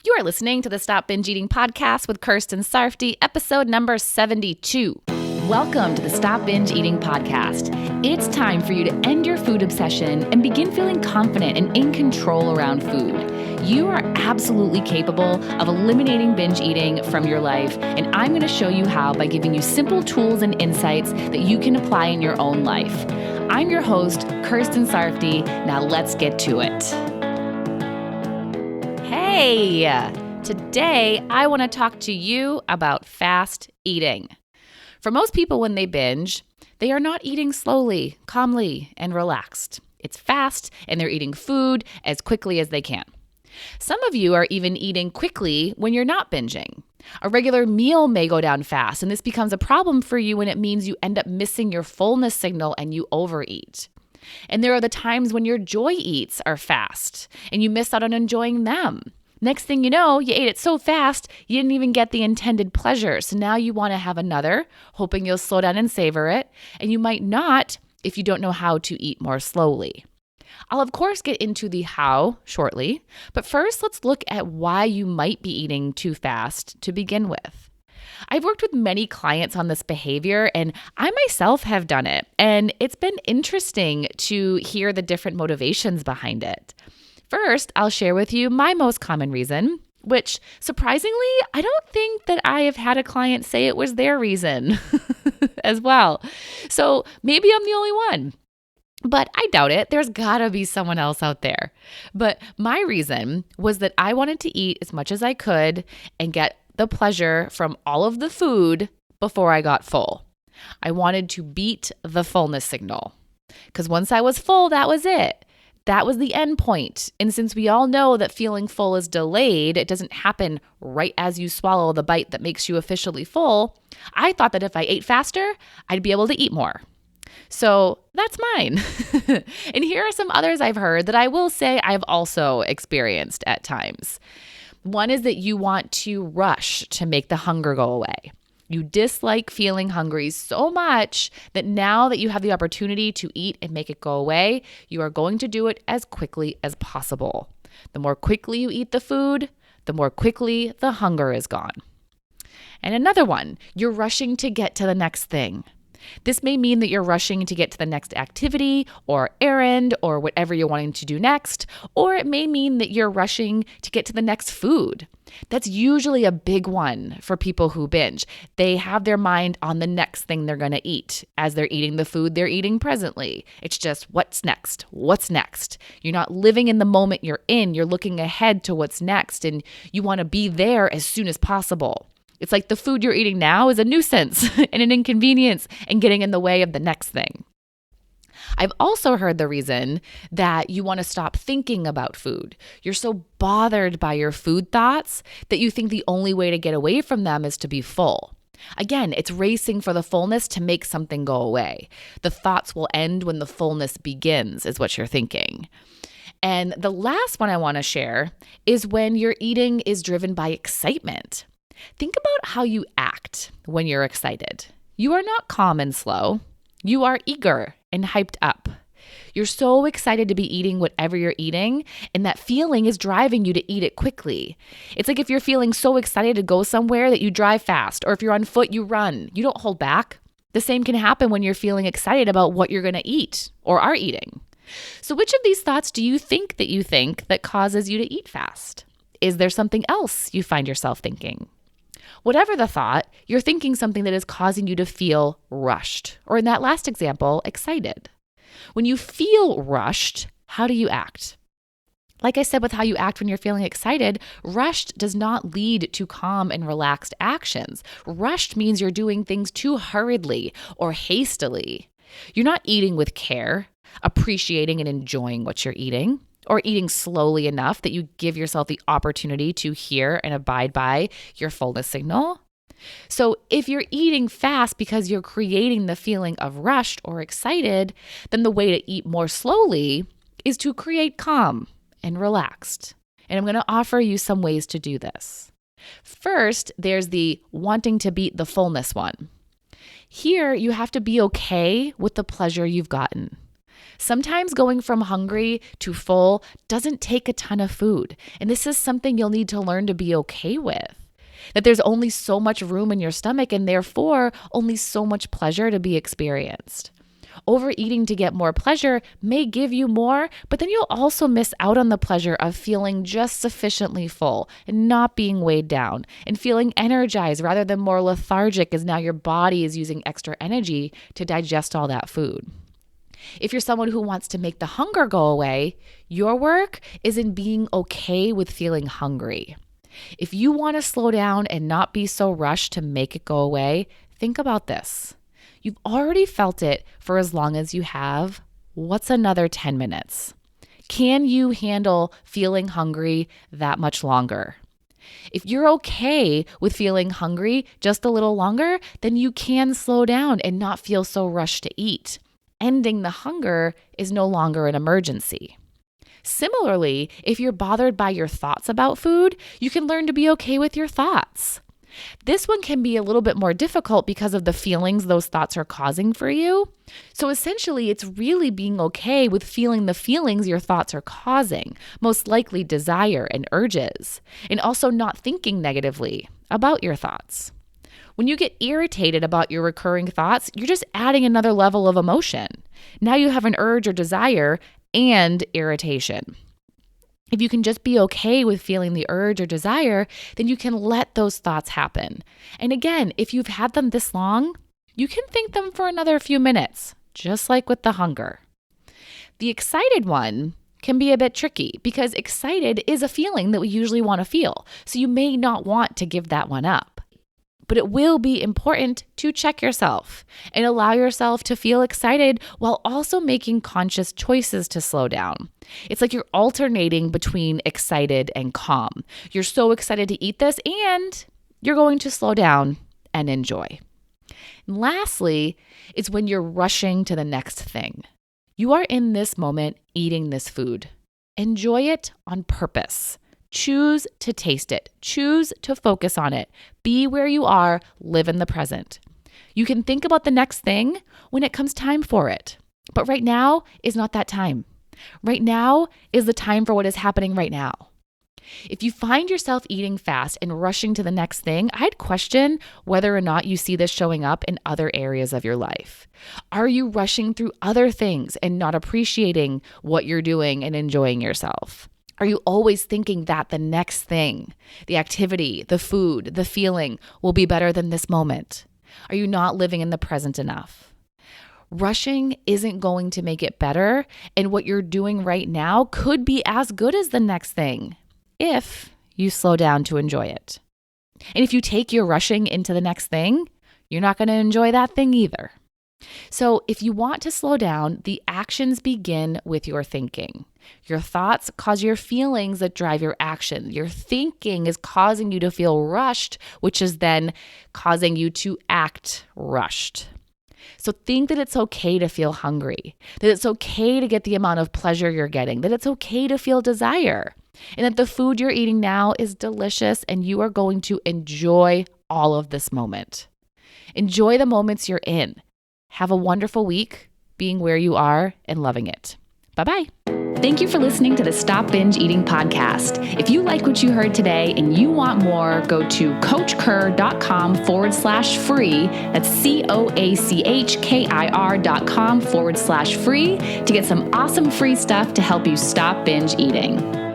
You are listening to the Stop Binge Eating podcast with Kirsten Sarfty, episode number 72. Welcome to the Stop Binge Eating podcast. It's time for you to end your food obsession and begin feeling confident and in control around food. You are absolutely capable of eliminating binge eating from your life, and I'm going to show you how by giving you simple tools and insights that you can apply in your own life. I'm your host, Kirsten Sarfty. Now let's get to it. Hey, today I want to talk to you about fast eating. For most people, when they binge, they are not eating slowly, calmly, and relaxed. It's fast, and they're eating food as quickly as they can. Some of you are even eating quickly when you're not binging. A regular meal may go down fast, and this becomes a problem for you when it means you end up missing your fullness signal and you overeat. And there are the times when your joy eats are fast, and you miss out on enjoying them. Next thing you know, you ate it so fast, you didn't even get the intended pleasure. So now you want to have another, hoping you'll slow down and savor it. And you might not if you don't know how to eat more slowly. I'll of course get into the how shortly, but first let's look at why you might be eating too fast to begin with. I've worked with many clients on this behavior, and I myself have done it. And it's been interesting to hear the different motivations behind it. First, I'll share with you my most common reason, which surprisingly, I don't think that I have had a client say it was their reason as well. So maybe I'm the only one, but I doubt it. There's gotta be someone else out there. But my reason was that I wanted to eat as much as I could and get the pleasure from all of the food before I got full. I wanted to beat the fullness signal because once I was full, that was it. That was the end point. And since we all know that feeling full is delayed, it doesn't happen right as you swallow the bite that makes you officially full, I thought that if I ate faster, I'd be able to eat more. So that's mine. And here are some others I've heard that I will say I've also experienced at times. One is that you want to rush to make the hunger go away. You dislike feeling hungry so much that now that you have the opportunity to eat and make it go away, you are going to do it as quickly as possible. The more quickly you eat the food, the more quickly the hunger is gone. And another one, you're rushing to get to the next thing. This may mean that you're rushing to get to the next activity or errand or whatever you're wanting to do next, or it may mean that you're rushing to get to the next food. That's usually a big one for people who binge. They have their mind on the next thing they're going to eat as they're eating the food they're eating presently. It's just what's next? What's next? You're not living in the moment you're in. You're looking ahead to what's next, and you want to be there as soon as possible. It's like the food you're eating now is a nuisance and an inconvenience and getting in the way of the next thing. I've also heard the reason that you want to stop thinking about food. You're so bothered by your food thoughts that you think the only way to get away from them is to be full. Again, it's racing for the fullness to make something go away. The thoughts will end when the fullness begins, is what you're thinking. And the last one I want to share is when your eating is driven by excitement. Think about how you act when you're excited. You are not calm and slow. You are eager and hyped up. You're so excited to be eating whatever you're eating, and that feeling is driving you to eat it quickly. It's like if you're feeling so excited to go somewhere that you drive fast, or if you're on foot, you run. You don't hold back. The same can happen when you're feeling excited about what you're going to eat or are eating. So which of these thoughts do you think that causes you to eat fast? Is there something else you find yourself thinking? Whatever the thought, you're thinking something that is causing you to feel rushed, or in that last example, excited. When you feel rushed, how do you act? Like I said with how you act when you're feeling excited, rushed does not lead to calm and relaxed actions. Rushed means you're doing things too hurriedly or hastily. You're not eating with care, appreciating and enjoying what you're eating, or eating slowly enough that you give yourself the opportunity to hear and abide by your fullness signal. So if you're eating fast because you're creating the feeling of rushed or excited, then the way to eat more slowly is to create calm and relaxed. And I'm going to offer you some ways to do this. First, there's the wanting to beat the fullness one. Here, you have to be okay with the pleasure you've gotten. Sometimes going from hungry to full doesn't take a ton of food. And this is something you'll need to learn to be okay with. That there's only so much room in your stomach and therefore only so much pleasure to be experienced. Overeating to get more pleasure may give you more, but then you'll also miss out on the pleasure of feeling just sufficiently full and not being weighed down and feeling energized rather than more lethargic as now your body is using extra energy to digest all that food. If you're someone who wants to make the hunger go away, your work is in being okay with feeling hungry. If you want to slow down and not be so rushed to make it go away, think about this. You've already felt it for as long as you have. What's another 10 minutes? Can you handle feeling hungry that much longer? If you're okay with feeling hungry just a little longer, then you can slow down and not feel so rushed to eat. Ending the hunger is no longer an emergency. Similarly, if you're bothered by your thoughts about food, you can learn to be okay with your thoughts. This one can be a little bit more difficult because of the feelings those thoughts are causing for you. So essentially, it's really being okay with feeling the feelings your thoughts are causing, most likely desire and urges, and also not thinking negatively about your thoughts. When you get irritated about your recurring thoughts, you're just adding another level of emotion. Now you have an urge or desire and irritation. If you can just be okay with feeling the urge or desire, then you can let those thoughts happen. And again, if you've had them this long, you can think them for another few minutes, just like with the hunger. The excited one can be a bit tricky because excited is a feeling that we usually want to feel. So you may not want to give that one up. But it will be important to check yourself and allow yourself to feel excited while also making conscious choices to slow down. It's like you're alternating between excited and calm. You're so excited to eat this and you're going to slow down and enjoy. And lastly, it's when you're rushing to the next thing. You are in this moment eating this food. Enjoy it on purpose. Choose to taste it. Choose to focus on it. Be where you are. Live in the present. You can think about the next thing when it comes time for it. But right now is not that time. Right now is the time for what is happening right now. If you find yourself eating fast and rushing to the next thing, I'd question whether or not you see this showing up in other areas of your life. Are you rushing through other things and not appreciating what you're doing and enjoying yourself? Are you always thinking that the next thing, the activity, the food, the feeling will be better than this moment? Are you not living in the present enough? Rushing isn't going to make it better, and what you're doing right now could be as good as the next thing if you slow down to enjoy it. And if you take your rushing into the next thing, you're not going to enjoy that thing either. So if you want to slow down, the actions begin with your thinking. Your thoughts cause your feelings that drive your action. Your thinking is causing you to feel rushed, which is then causing you to act rushed. So think that it's okay to feel hungry, that it's okay to get the amount of pleasure you're getting, that it's okay to feel desire, and that the food you're eating now is delicious and you are going to enjoy all of this moment. Enjoy the moments you're in. Have a wonderful week being where you are and loving it. Bye-bye. Thank you for listening to the Stop Binge Eating podcast. If you like what you heard today and you want more, go to coachkir.com/free. That's COACHKIR.com/free to get some awesome free stuff to help you stop binge eating.